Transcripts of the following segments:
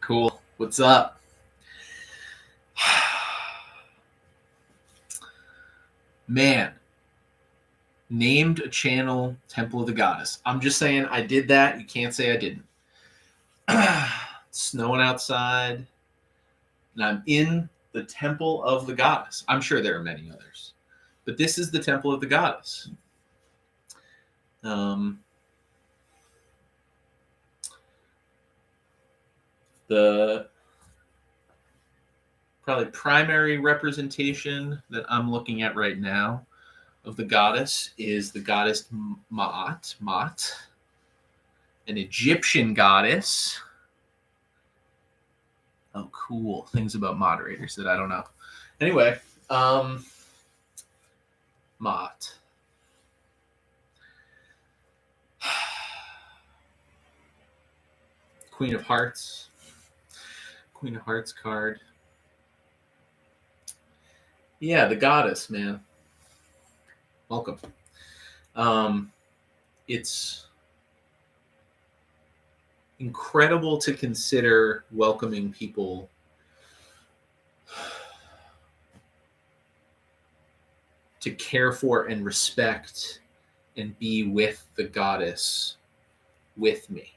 Cool. What's up? Man, named a channel Temple of the Goddess. I'm just saying I did that. You can't say I didn't. It's snowing outside, and I'm in the Temple of the Goddess. I'm sure there are many others, but this is the Temple of the Goddess. The probably primary representation that I'm looking at right now of the goddess is the goddess Ma'at, an Egyptian goddess. Oh, cool. Things about moderators that I don't know. Anyway, Ma'at. Queen of Hearts. Queen of Hearts card. Yeah, the goddess, man. Welcome. It's incredible to consider welcoming people to care for and respect and be with the goddess with me.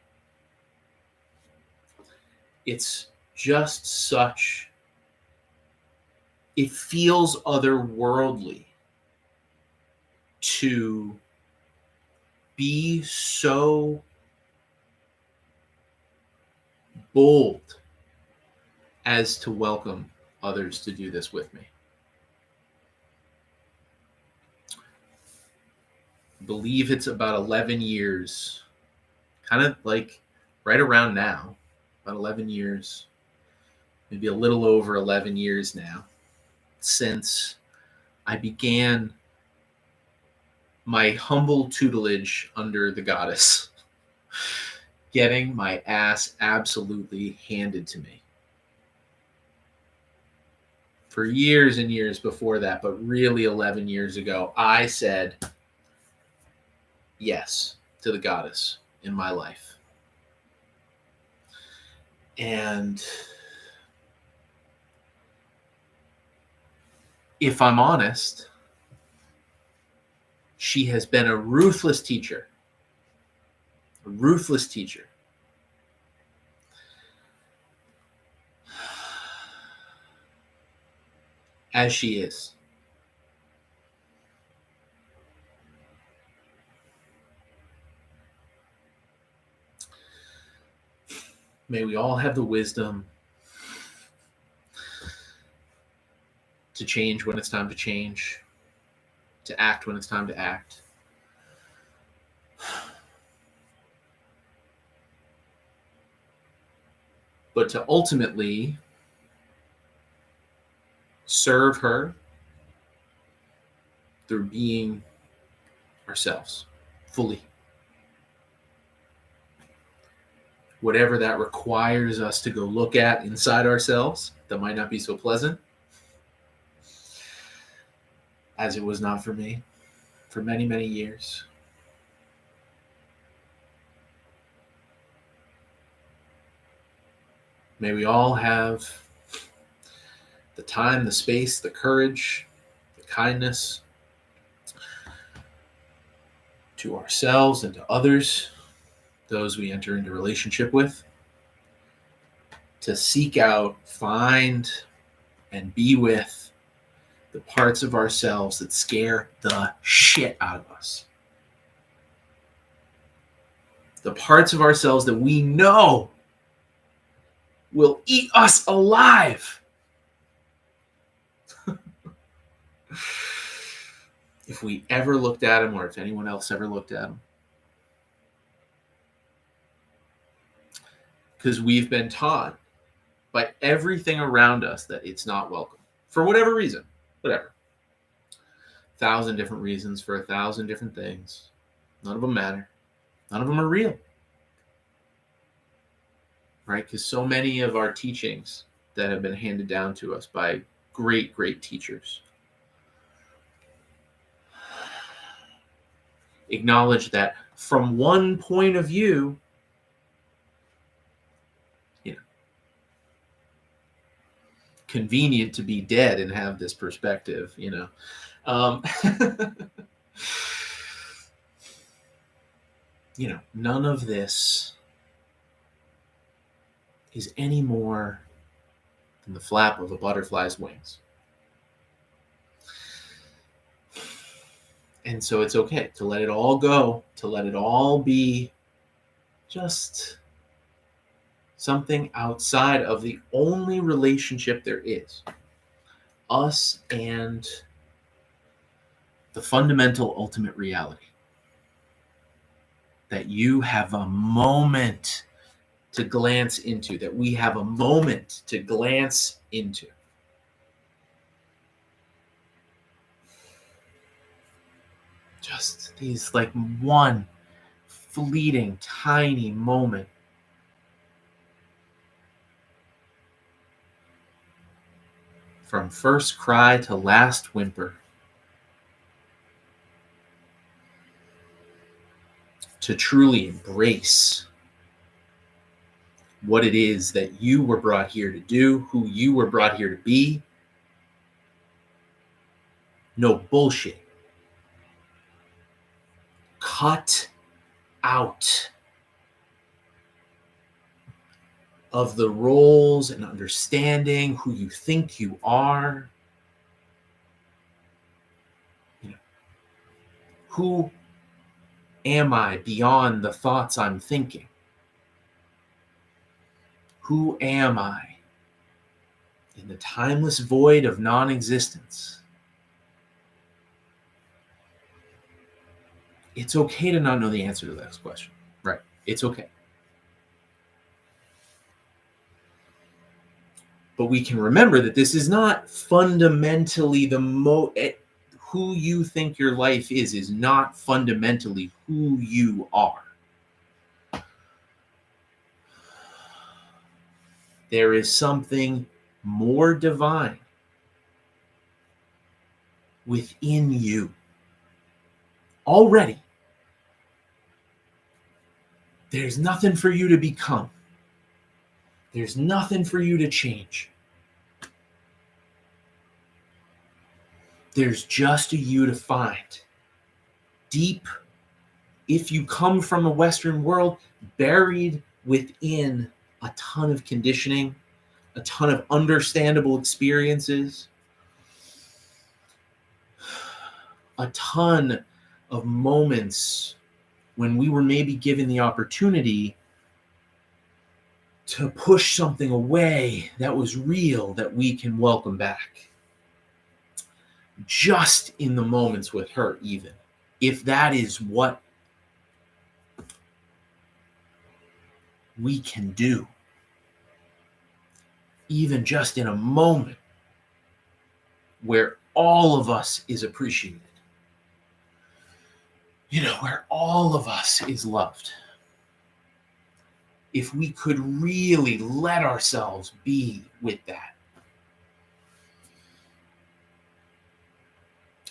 It's just such, it feels otherworldly to be so bold as to welcome others to do this with me. I believe it's about 11 years, kind of like right around now, about 11 years, maybe a little over 11 years now, since I began my humble tutelage under the goddess, getting my ass absolutely handed to me. For years and years before that, but really 11 years ago, I said yes to the goddess in my life. And if I'm honest, she has been a ruthless teacher. A ruthless teacher. As she is. May we all have the wisdom to change when it's time to change, to act when it's time to act. But to ultimately serve her through being ourselves fully. Whatever that requires us to go look at inside ourselves that might not be so pleasant, as it was not for me for many, many years. May we all have the time, the space, the courage, the kindness to ourselves and to others, those we enter into relationship with, to seek out, find, and be with the parts of ourselves that scare the shit out of us. The parts of ourselves that we know will eat us alive. If we ever looked at them, or if anyone else ever looked at them. Because we've been taught by everything around us that it's not welcome. For whatever reason. Whatever. 1,000 different reasons for 1,000 different things. None of them matter. None of them are real. Right? Because so many of our teachings that have been handed down to us by great, great teachers Acknowledge that from one point of view, convenient to be dead and have this perspective, none of this is any more than the flap of a butterfly's wings. And so it's okay to let it all go, to let it all be just something outside of the only relationship there is, us and the fundamental ultimate reality. That you have a moment to glance into, that we have a moment to glance into. Just these like one fleeting, tiny moment. From first cry to last whimper. To truly embrace what it is that you were brought here to do, who you were brought here to be. No bullshit. Cut out of the roles and understanding who you think you are. Who am I beyond the thoughts I'm thinking? Who am I in the timeless void of non-existence? It's okay to not know the answer to that question, right? It's okay. But we can remember that this is not fundamentally who you think your life is not fundamentally who you are. There is something more divine within you already. There's nothing for you to become. There's nothing for you to change. There's just a you to find. Deep, if you come from a Western world, buried within a ton of conditioning, a ton of understandable experiences, a ton of moments when we were maybe given the opportunity to push something away that was real that we can welcome back. Just in the moments with her, even if that is what we can do, even just in a moment where all of us is appreciated, where all of us is loved. If we could really let ourselves be with that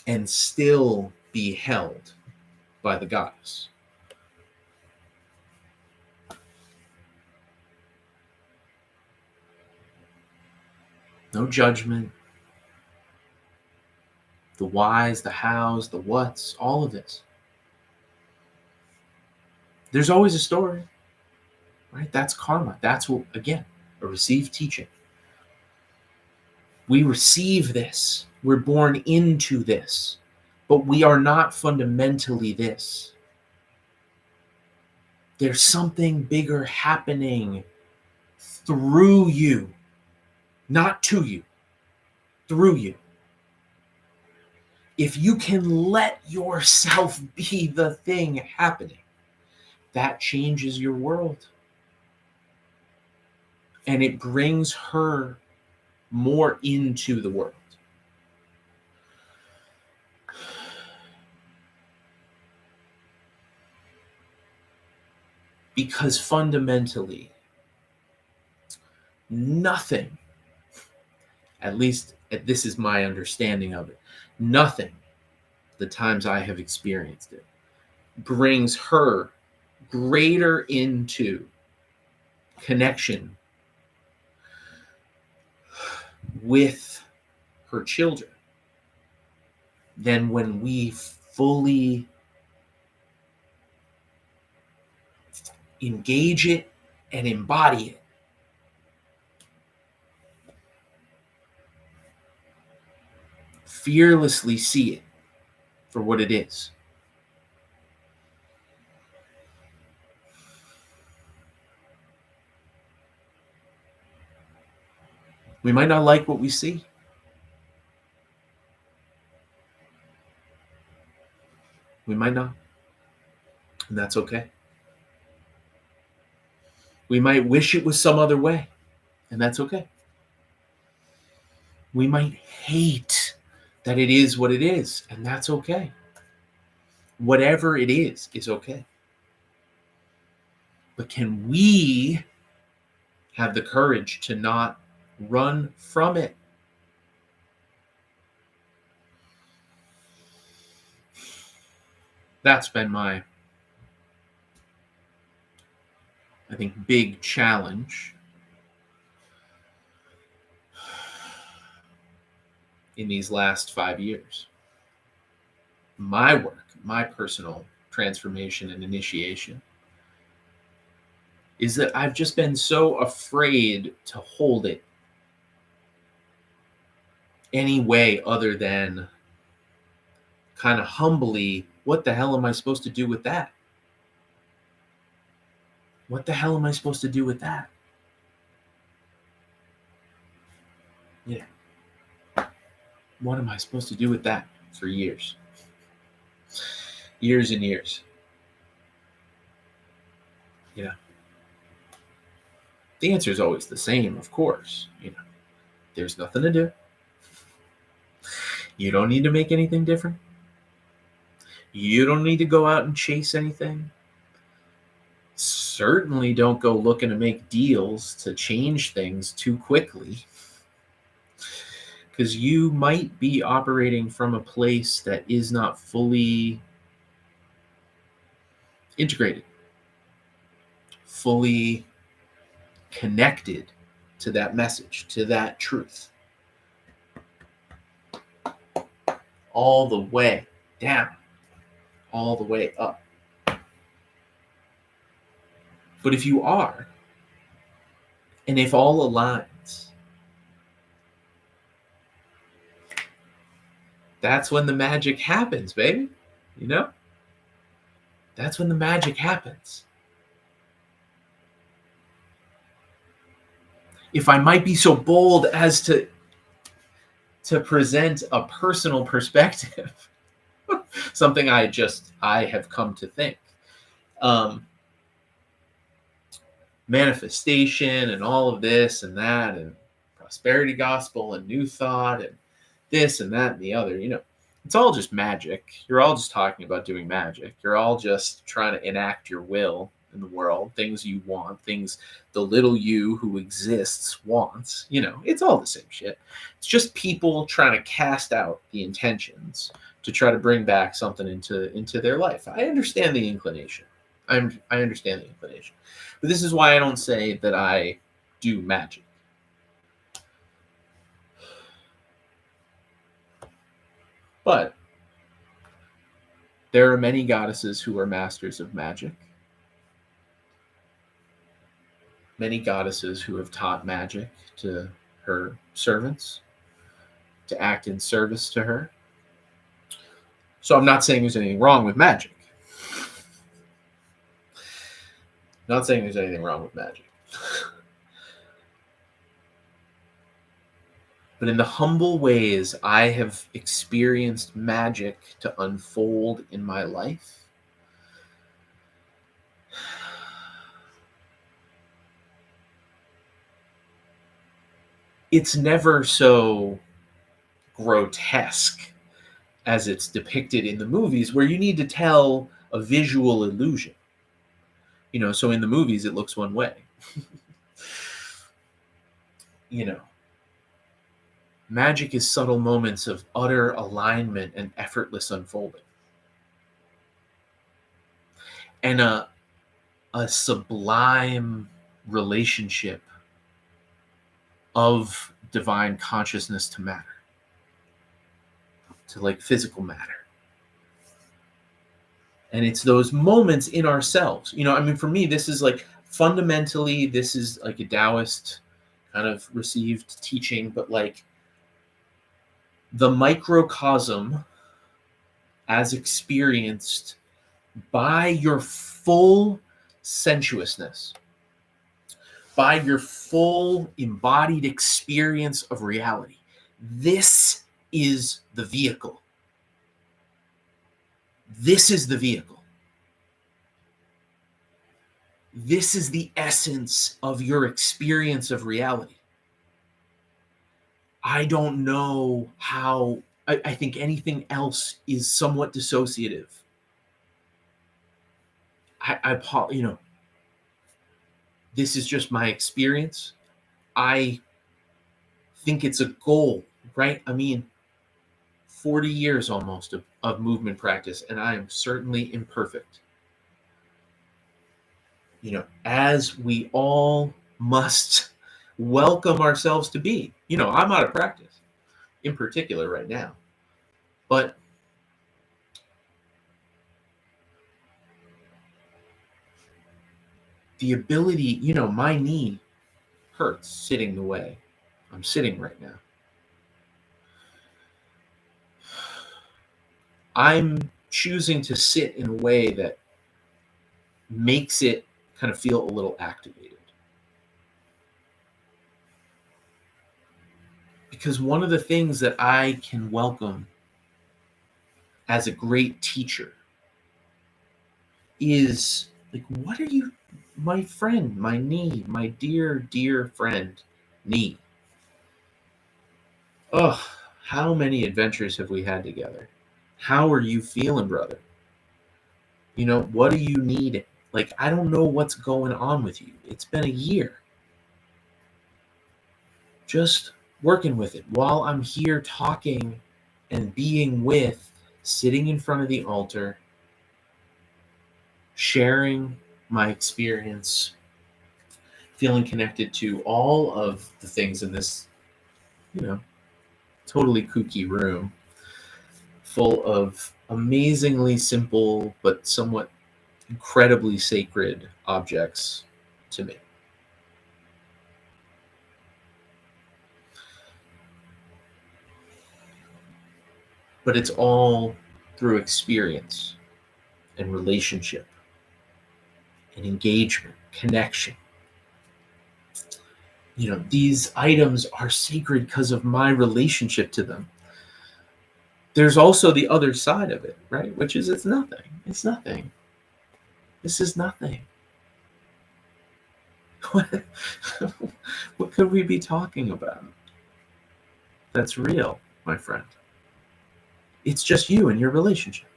and still be held by the goddess. No judgment. The whys, the hows, the whats, all of this. There's always a story, right? That's karma. That's what, again, a received teaching. We receive this. We're born into this. But we are not fundamentally this. There's something bigger happening through you. Not to you. Through you. If you can let yourself be the thing happening, that changes your world. And it brings her more into the world. Because fundamentally, nothing, at least this is my understanding of it, nothing, the times I have experienced it, brings her greater into connection with her children than when we fully engage it and embody it. Fearlessly see it for what it is. We might not like what we see. We might not. And that's okay. We might wish it was some other way. And that's okay. We might hate that it is what it is. And that's okay. Whatever it is okay. But can we have the courage to not run from it? That's been my, I think, big challenge in these last 5 years. My work, my personal transformation and initiation, is that I've just been so afraid to hold it any way other than kind of humbly, what the hell am I supposed to do with that? What the hell am I supposed to do with that? Yeah. What am I supposed to do with that for years? Years and years. Yeah. The answer is always the same, of course. There's nothing to do. You don't need to make anything different. You don't need to go out and chase anything. Certainly don't go looking to make deals to change things too quickly, because you might be operating from a place that is not fully integrated, fully connected to that message, to that truth, all the way down, all the way up. But if you are, and if all aligns, that's when the magic happens, baby. That's when the magic happens. If I might be so bold as to present a personal perspective, something I have come to think, manifestation and all of this and that, and prosperity gospel and new thought and this and that and the other, it's all just magic. You're all just talking about doing magic. You're all just trying to enact your will in the world, things you want, things the little you who exists wants. It's all the same shit. It's just people trying to cast out the intentions to try to bring back something into their life. I understand the inclination. I understand the inclination. But this is why I don't say that I do magic. But there are many goddesses who are masters of magic. Many goddesses who have taught magic to her servants to act in service to her. So I'm not saying there's anything wrong with magic. Not saying there's anything wrong with magic. But in the humble ways I have experienced magic to unfold in my life, it's never so grotesque as it's depicted in the movies, where you need to tell a visual illusion. So in the movies it looks one way. Magic is subtle moments of utter alignment and effortless unfolding. and a sublime relationship of divine consciousness to matter, to like physical matter. And it's those moments in ourselves. I mean, for me, this is like fundamentally, this is like a Taoist kind of received teaching, but like the microcosm as experienced by your full sensuousness, by your full embodied experience of reality. This is the vehicle. This is the vehicle. This is the essence of your experience of reality. I don't know how, I think anything else is somewhat dissociative. This is just my experience. I think it's a goal, right? I mean, 40 years almost of movement practice, and I am certainly imperfect. As we all must welcome ourselves to be. I'm out of practice, in particular right now. But the ability, my knee hurts sitting the way I'm sitting right now. I'm choosing to sit in a way that makes it kind of feel a little activated. Because one of the things that I can welcome as a great teacher is like, what are you, my friend, my knee, my dear, dear friend, knee. Oh, how many adventures have we had together? How are you feeling, brother? What do you need? Like, I don't know what's going on with you. It's been a year. Just working with it while I'm here talking and being with, sitting in front of the altar, sharing my experience, feeling connected to all of the things in this, totally kooky room full of amazingly simple but somewhat incredibly sacred objects to me. But it's all through experience and relationship and engagement, connection. These items are sacred because of my relationship to them. There's also the other side of it, right? Which is it's nothing. It's nothing. This is nothing. What could we be talking about? That's real, my friend. It's just you and your relationship.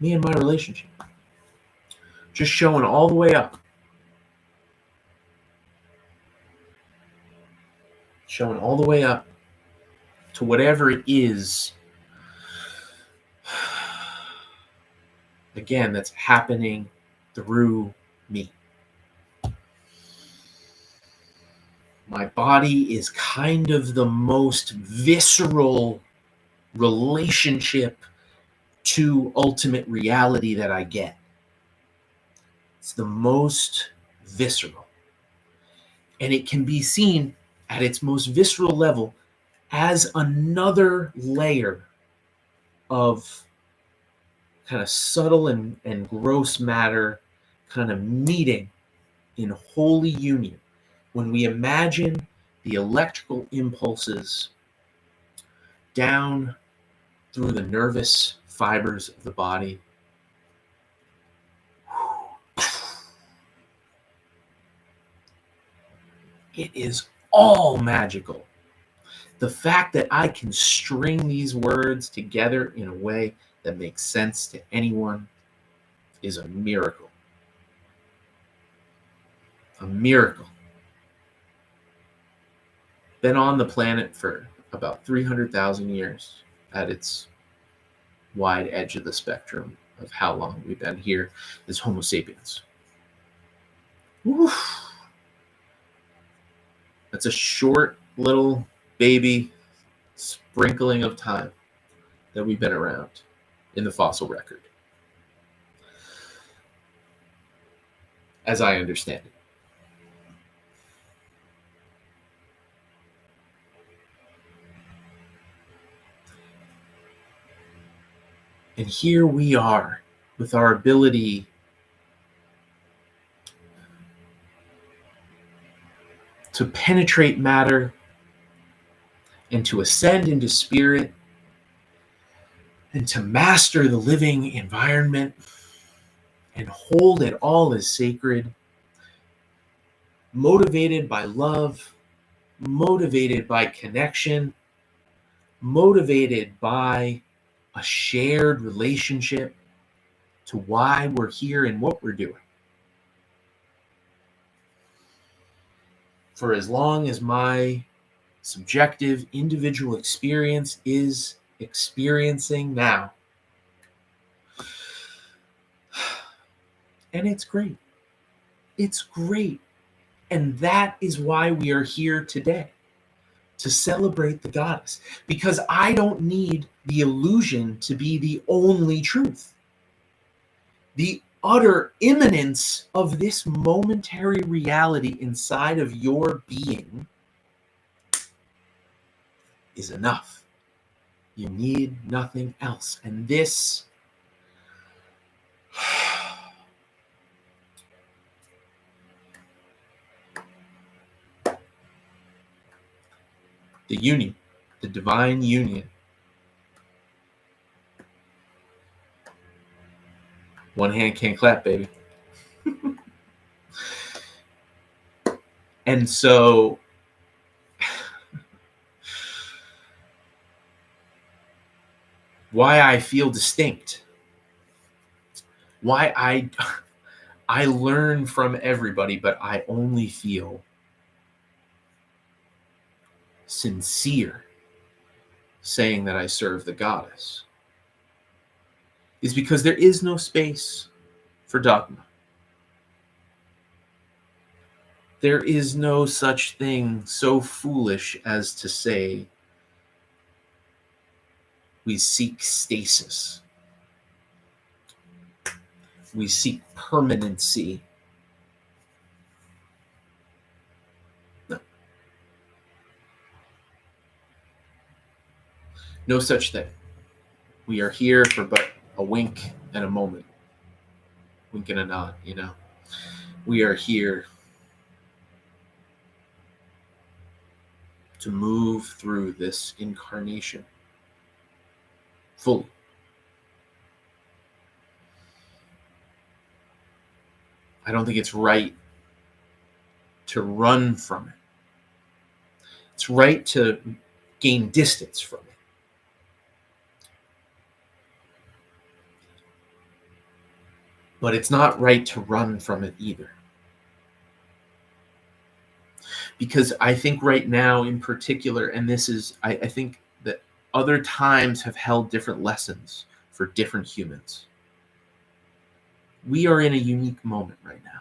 Me and my relationship. Just showing all the way up. Showing all the way up to whatever it is, again, that's happening through me. My body is kind of the most visceral relationship to ultimate reality that I get. It's the most visceral. And it can be seen at its most visceral level as another layer of kind of subtle and gross matter kind of meeting in holy union. When we imagine the electrical impulses down through the nervous fibers of the body, it is all magical. The fact that I can string these words together in a way that makes sense to anyone is a miracle. A miracle. Been on the planet for about 300,000 years at its wide edge of the spectrum of how long we've been here as Homo sapiens. Oof. That's a short little baby sprinkling of time that we've been around in the fossil record, as I understand it. And here we are with our ability to penetrate matter and to ascend into spirit and to master the living environment and hold it all as sacred, motivated by love, motivated by connection, motivated by a shared relationship to why we're here and what we're doing. For as long as my subjective individual experience is experiencing now. And it's great. It's great. And that is why we are here today, to celebrate the goddess. Because I don't need the illusion to be the only truth. The utter immanence of this momentary reality inside of your being is enough. You need nothing else. And this the union, the divine union. One hand can't clap, baby. And so why I feel distinct, why I learn from everybody, but I only feel sincere saying that I serve the goddess, is because there is no space for dogma. There is no such thing so foolish as to say we seek stasis. We seek permanency. No. No such thing. We are here for but a wink and a moment. Wink and a nod, you know. We are here to move through this incarnation fully. I don't think it's right to run from it. It's right to gain distance from it. But it's not right to run from it either. Because I think right now in particular, and this is, I think that other times have held different lessons for different humans. We are in a unique moment right now.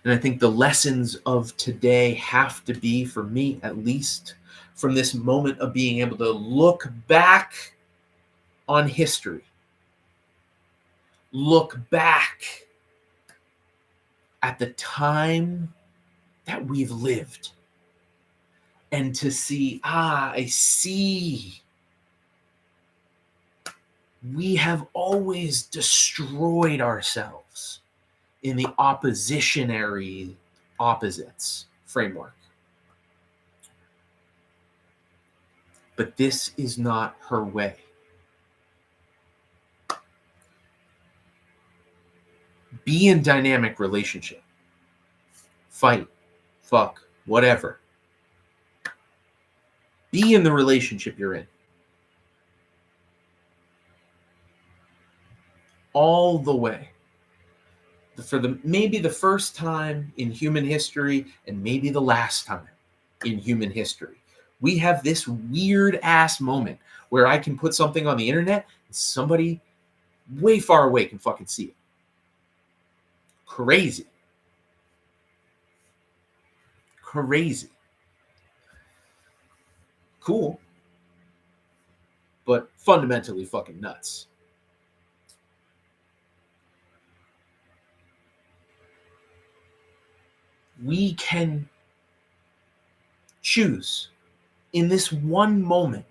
And I think the lessons of today have to be, for me at least, from this moment of being able to look back on history, look back at the time that we've lived, and to see, I see. We have always destroyed ourselves in the oppositionary opposites framework. But this is not her way. Be in dynamic relationship. Fight, fuck, whatever. Be in the relationship you're in. All the way. For maybe the first time in human history, and maybe the last time in human history, We have this weird ass moment where I can put something on the internet and somebody way far away can fucking see it. Crazy. Crazy. Cool. But fundamentally fucking nuts. We can choose in this one moment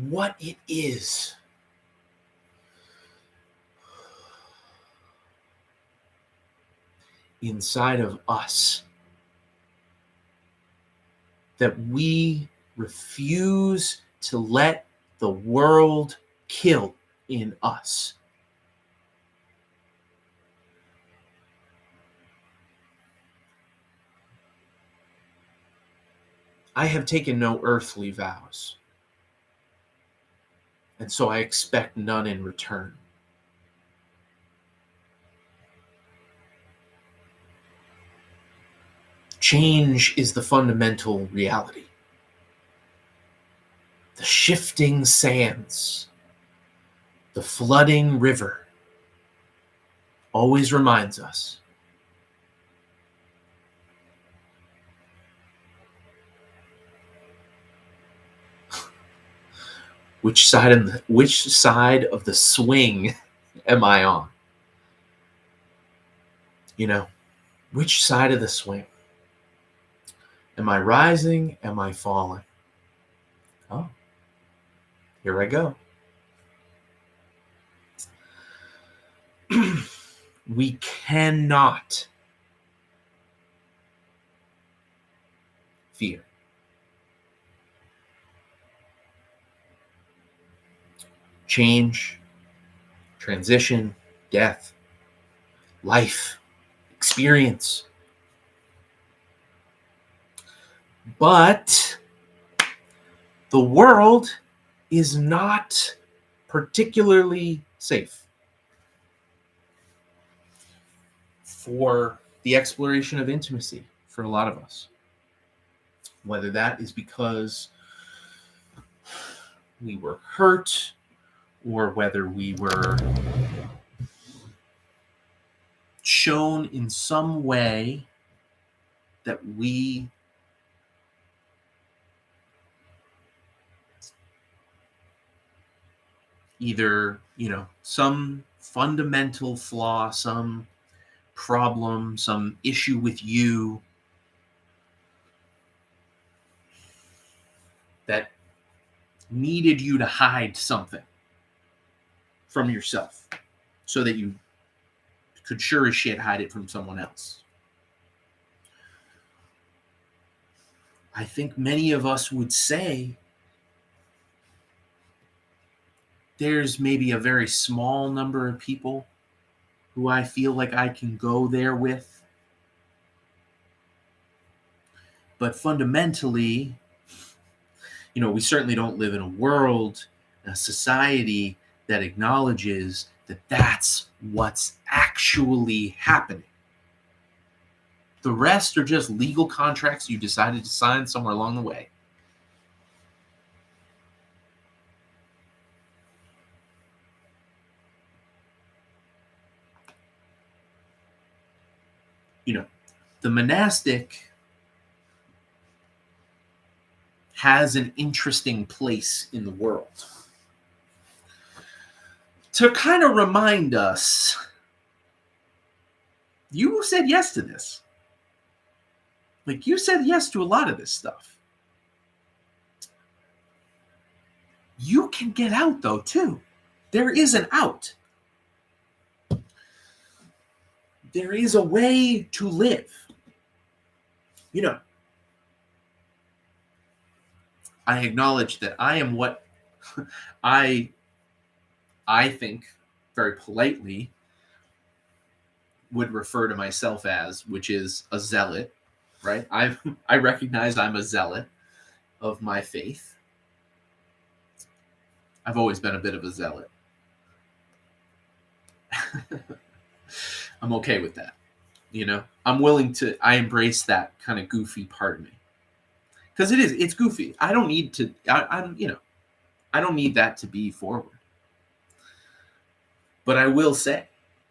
what it is inside of us that we refuse to let the world kill in us. I have taken no earthly vows, and so I expect none in return. Change is the fundamental reality. The shifting sands, the flooding river always reminds us which side of the swing am I on? You know, which side of the swing? Am I rising? Am I falling? Oh, here I go. We cannot fear. Change, transition, death, life, experience. But the world is not particularly safe for the exploration of intimacy for a lot of us. Whether that is because we were hurt or whether we were shown in some way that we either, some fundamental flaw, some problem, some issue with you that needed you to hide something from yourself so that you could sure as shit hide it from someone else. I think many of us would say there's maybe a very small number of people who I feel like I can go there with. But fundamentally, we certainly don't live in a world, a society that acknowledges that that's what's actually happening. The rest are just legal contracts you decided to sign somewhere along the way. The monastic has an interesting place in the world to kind of remind us, you said yes to this. Like, you said yes to a lot of this stuff. You can get out, though, too. There is an out. There is a way to live. I acknowledge that I am what I think very politely would refer to myself as, which is a zealot, right? I recognize I'm a zealot of my faith. I've always been a bit of a zealot. I'm okay with that. I embrace that kind of goofy part of me. Because it's goofy. I don't need to, I don't need that to be forward. But I will say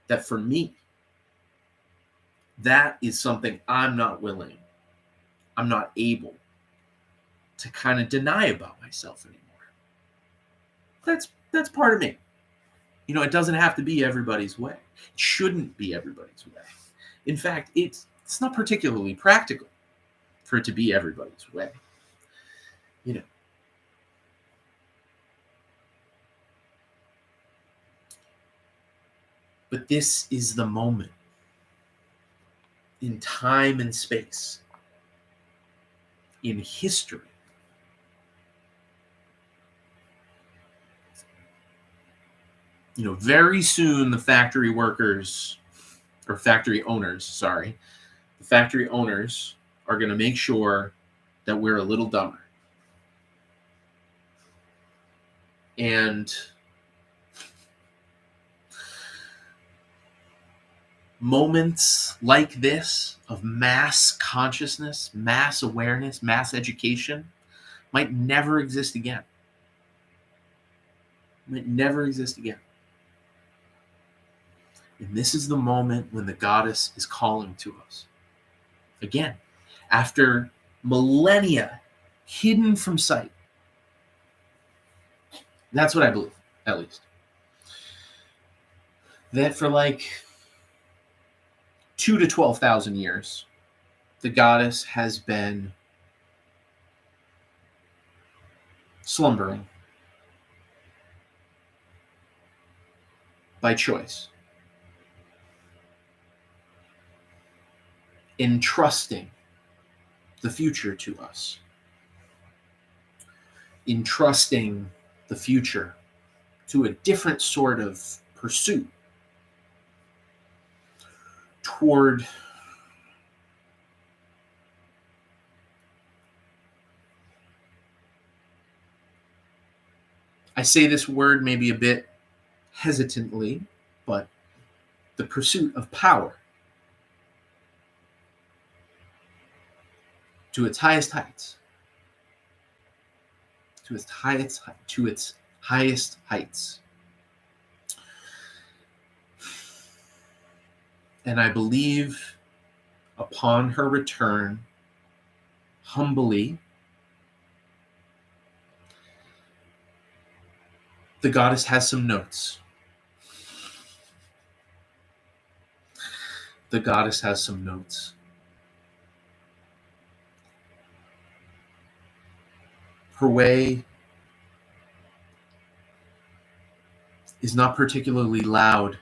that for me, that is something I'm not able to kind of deny about myself anymore. That's part of me. It doesn't have to be everybody's way. It shouldn't be everybody's way. In fact, it's not particularly practical for it to be everybody's way. But this is the moment in time and space, in history, very soon the factory owners are going to make sure that we're a little dumber. And moments like this of mass consciousness, mass awareness, mass education might never exist again. And this is the moment when the goddess is calling to us. Again, after millennia hidden from sight. That's what I believe, at least. That for 2 to 12,000 years, the goddess has been slumbering by choice, entrusting the future to us, entrusting the future to a different sort of pursuit toward I say this word maybe a bit hesitantly, but the pursuit of power to its highest heights. To its highest heights. And I believe upon her return, humbly, the goddess has some notes. The goddess has some notes. Her way is not particularly loud,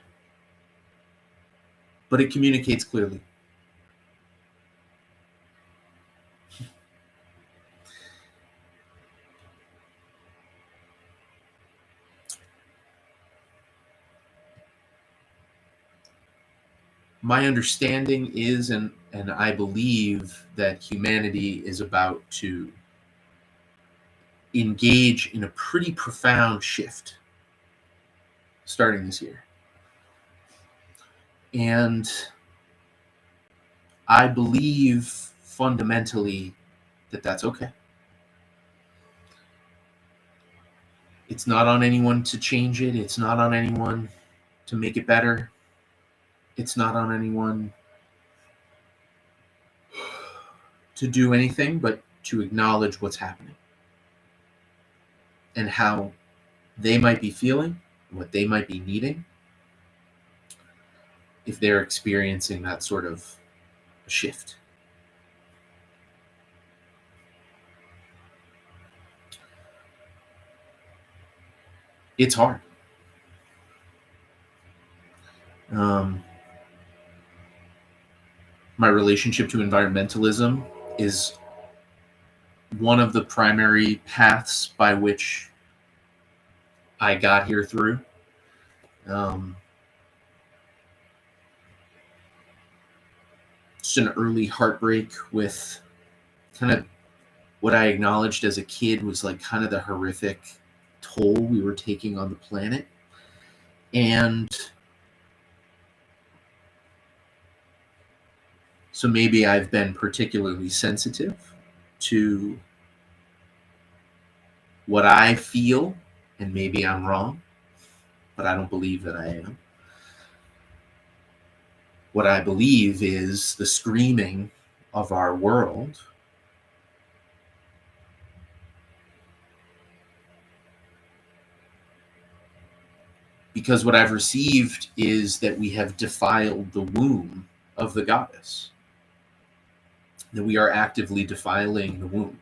but it communicates clearly. My understanding is, and I believe that humanity is about to engage in a pretty profound shift starting this year. And I believe fundamentally that that's okay. It's not on anyone to change it. It's not on anyone to make it better. It's not on anyone to do anything but to acknowledge what's happening and how they might be feeling, what they might be needing if they're experiencing that sort of shift. It's hard. My relationship to environmentalism is one of the primary paths by which I got here through. Just an early heartbreak with kind of what I acknowledged as a kid was kind of the horrific toll we were taking on the planet. And so maybe I've been particularly sensitive to What I feel, and maybe I'm wrong, but I don't believe that I am. What I believe is the screaming of our world because what I've received is that we have defiled the womb of the goddess, that we are actively defiling the womb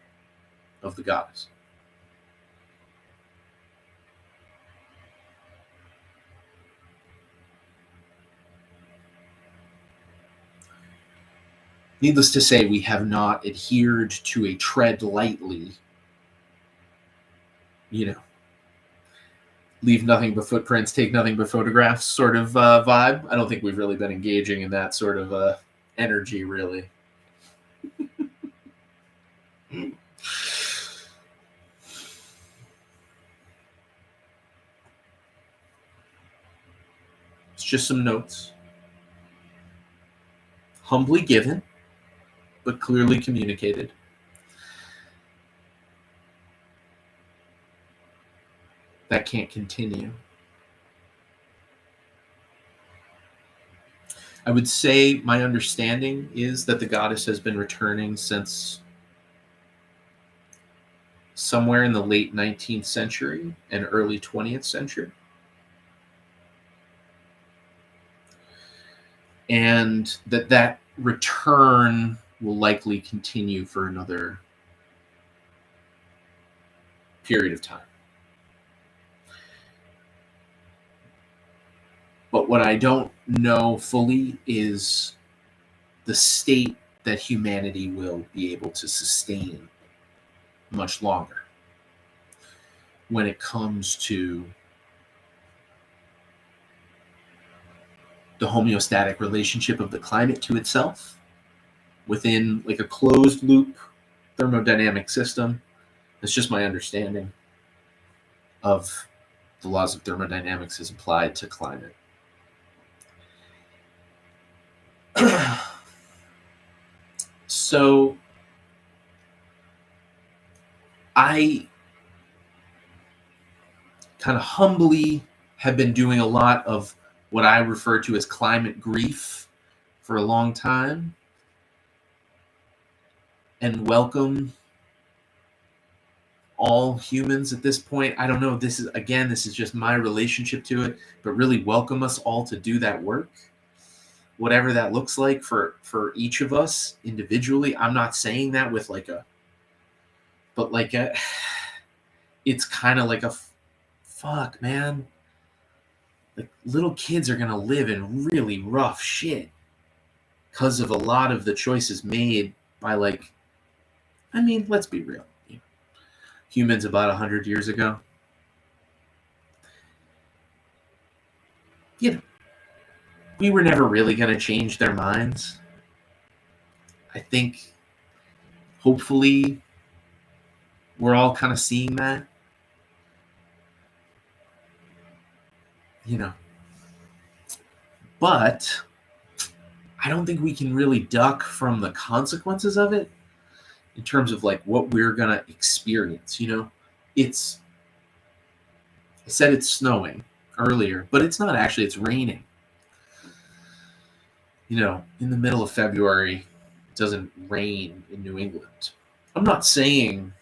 of the goddess. Needless to say, we have not adhered to a tread lightly, leave nothing but footprints, take nothing but photographs sort of vibe. I don't think we've really been engaging in that sort of energy, really. It's just some notes. Humbly given, but clearly communicated. That can't continue. I would say my understanding is that the goddess has been returning since somewhere in the late 19th century and early 20th century. And that return will likely continue for another period of time. But what I don't know fully is the state that humanity will be able to sustain much longer when it comes to the homeostatic relationship of the climate to itself within like a closed loop thermodynamic system. That's just my understanding of the laws of thermodynamics as applied to climate. So I kind of humbly have been doing a lot of what I refer to as climate grief for a long time, and welcome all humans at this point. I don't know, this is just my relationship to it, but really welcome us all to do that work, whatever that looks like for each of us individually. I'm not saying that with it's kind of like a fuck, man. Like, little kids are gonna live in really rough shit because of a lot of the choices made by, let's be real, humans about 100 years ago. We were never really going to change their minds. I think hopefully we're all kind of seeing that. But I don't think we can really duck from the consequences of it in terms of what we're going to experience. I said it's snowing earlier, but it's not actually, it's raining. In the middle of February, it doesn't rain in New England. I'm not saying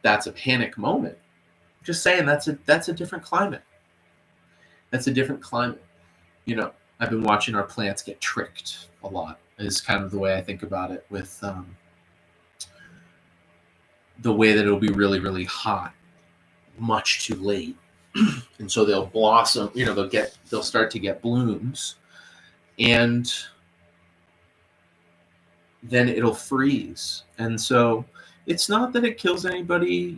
that's a panic moment. I'm just saying that's a different climate. That's a different climate. I've been watching our plants get tricked a lot, is kind of the way I think about it, with the way that it'll be really, really hot much too late. And so they'll blossom, they'll start to get blooms, and then it'll freeze. And so it's not that it kills anybody,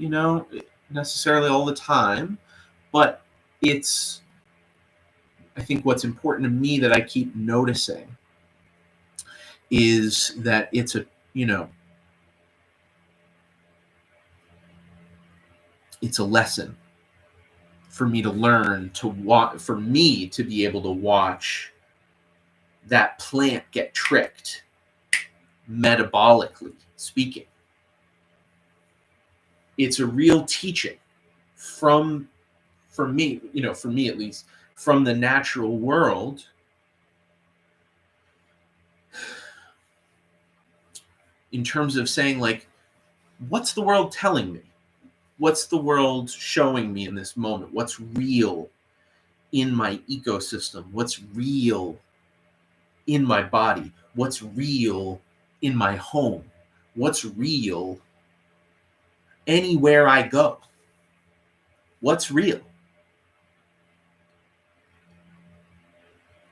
necessarily all the time, but I think what's important to me that I keep noticing is that it's it's a lesson for me to learn for me to be able to watch that plant get tricked, metabolically speaking. It's a real teaching from me, for me at least, from the natural world, in terms of saying, like, what's the world telling me? What's the world showing me in this moment? What's real in my ecosystem? What's real in my body? What's real in my home? What's real anywhere I go? What's real?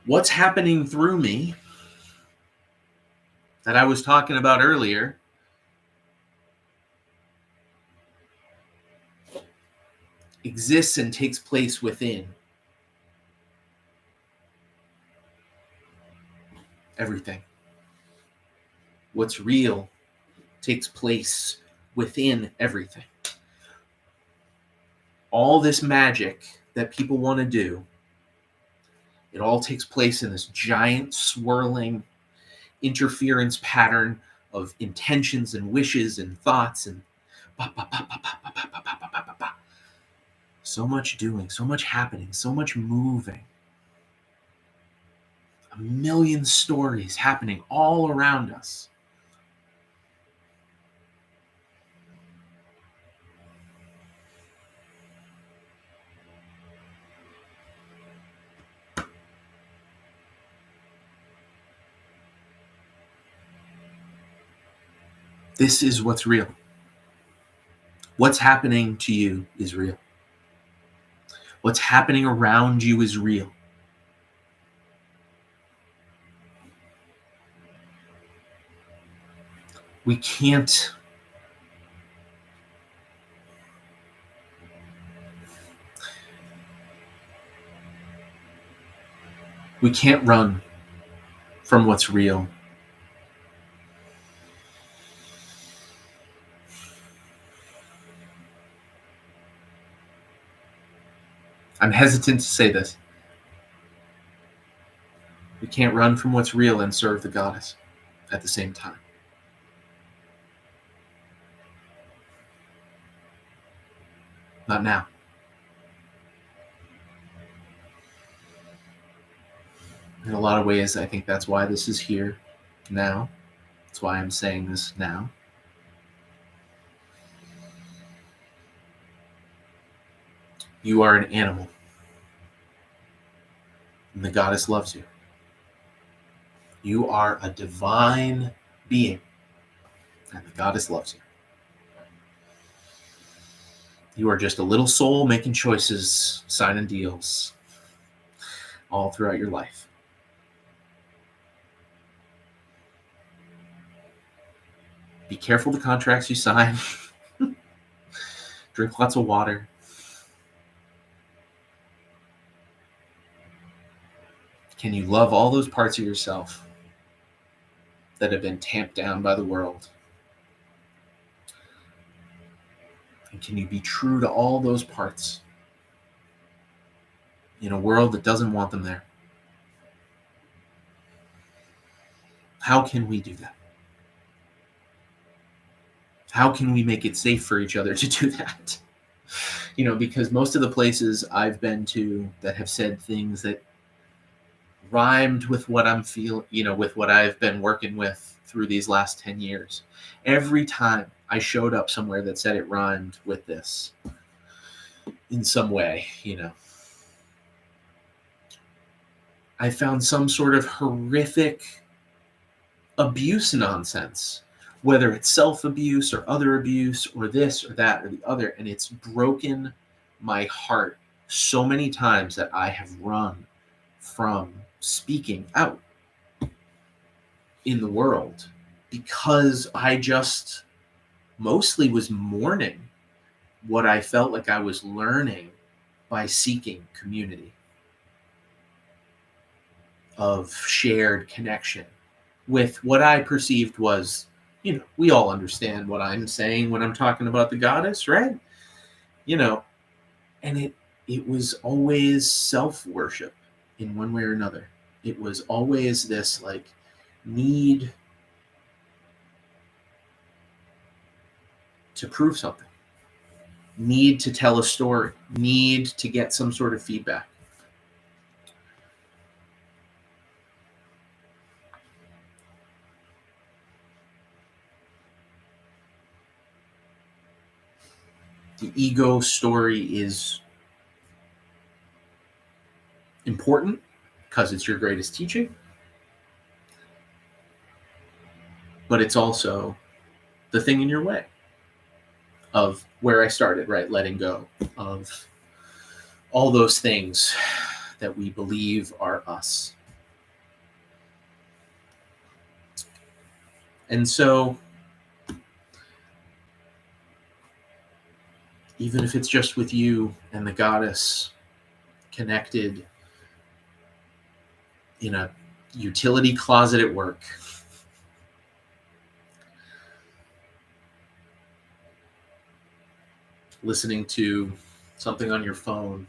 What's happening through me that I was talking about earlier exists and takes place within everything. What's real takes place within everything. All this magic that people want to do, it all takes place in this giant swirling interference pattern of intentions and wishes and thoughts and so much doing, so much happening, so much moving. A million stories happening all around us. This is what's real. What's happening to you is real. What's happening around you is real. We can't run from what's real. I'm hesitant to say this. We can't run from what's real and serve the goddess at the same time. Not now. In a lot of ways, I think that's why this is here now. That's why I'm saying this now. You are an animal. And the goddess loves you. You are a divine being. And the goddess loves you. You are just a little soul making choices, signing deals, all throughout your life. Be careful the contracts you sign. Drink lots of water. Can you love all those parts of yourself that have been tamped down by the world? And can you be true to all those parts in a world that doesn't want them there? How can we do that? How can we make it safe for each other to do that? Because most of the places I've been to that have said things that rhymed with what I'm feeling, with what I've been working with through these last 10 years. Every time I showed up somewhere that said it rhymed with this in some way, I found some sort of horrific abuse nonsense, whether it's self-abuse or other abuse or this or that or the other. And it's broken my heart so many times that I have run from speaking out in the world because I just mostly was mourning what I felt like I was learning by seeking community of shared connection with what I perceived was, we all understand what I'm saying when I'm talking about the goddess, right? And it was always self-worship in one way or another. It was always this need to prove something. need to tell a story, need to get some sort of feedback. The ego story is important because it's your greatest teaching, but it's also the thing in your way of where I started, right? Letting go of all those things that we believe are us. And so, even if it's just with you and the goddess connected in a utility closet at work, listening to something on your phone,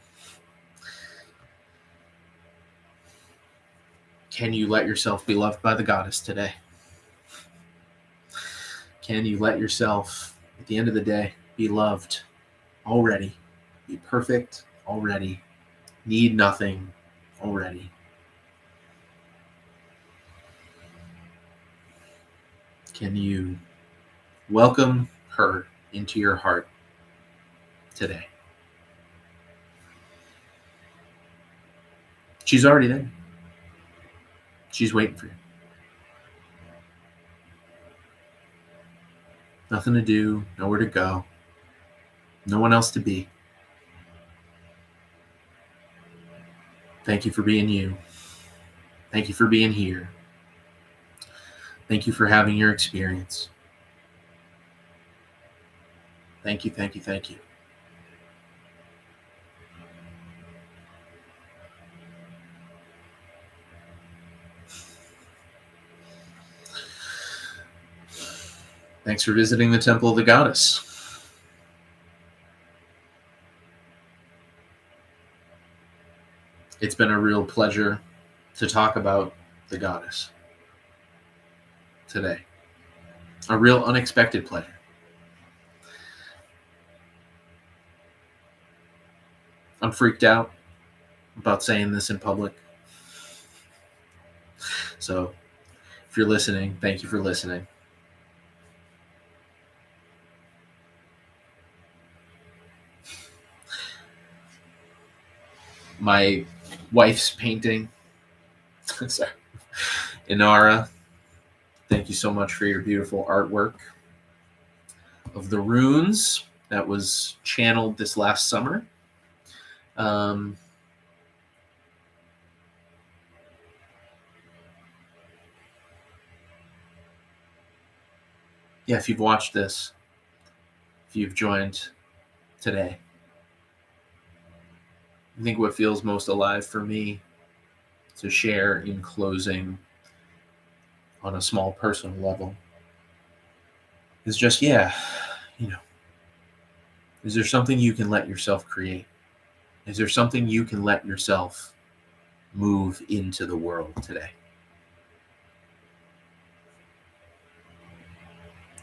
can you let yourself be loved by the goddess today? Can you let yourself, at the end of the day, be loved already? Be perfect already. Need nothing already. Can you welcome her into your heart today? She's already there. She's waiting for you. Nothing to do, nowhere to go, no one else to be. Thank you for being you. Thank you for being here. Thank you for having your experience. Thank you, thank you, thank you. Thanks for visiting the Temple of the Goddess. It's been a real pleasure to talk about the goddess today. A real unexpected pleasure. I'm freaked out about saying this in public. So if you're listening, thank you for listening. My wife's painting, sorry, Inara, thank you so much for your beautiful artwork of the runes that was channeled this last summer. Yeah, if you've watched this, if you've joined today, I think what feels most alive for me to share in closing on a small personal level is just, is there something you can let yourself create? Is there something you can let yourself move into the world today?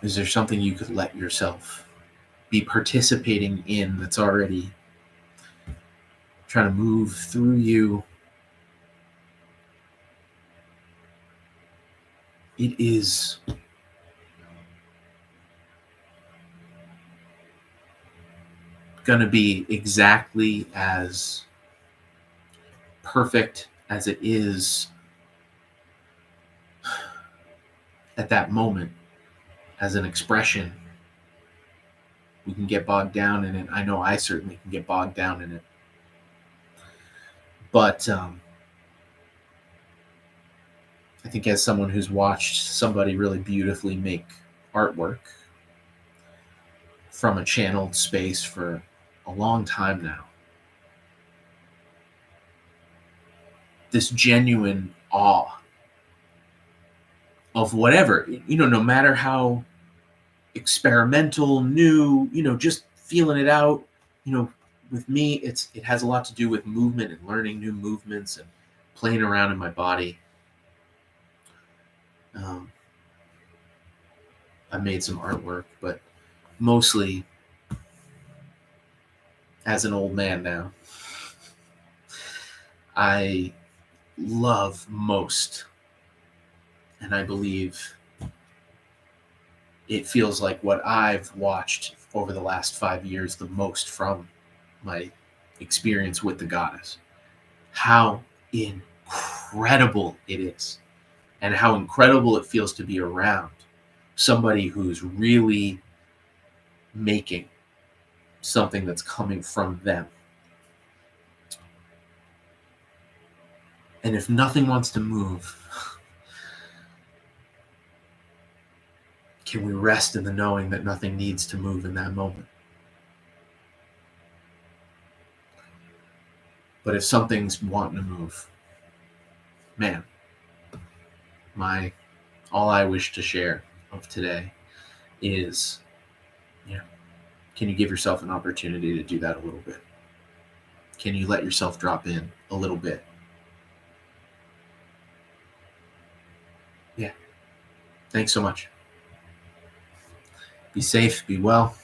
Is there something you could let yourself be participating in that's already trying to move through you? It is going to be exactly as perfect as it is at that moment as an expression. We can get bogged down in it. I know I certainly can get bogged down in it. But I think as someone who's watched somebody really beautifully make artwork from a channeled space for a long time now, this genuine awe of whatever, no matter how experimental, new, just feeling it out, with me, it has a lot to do with movement and learning new movements and playing around in my body. I made some artwork, but mostly as an old man now, I love most, and I believe it feels like what I've watched over the last 5 years the most from my experience with the goddess. How incredible it is, and how incredible it feels to be around somebody who's really making something that's coming from them. And if nothing wants to move, can we rest in the knowing that nothing needs to move in that moment? But if something's wanting to move, man, all I wish to share of today is, can you give yourself an opportunity to do that a little bit? Can you let yourself drop in a little bit? Yeah. Thanks so much. Be safe, be well.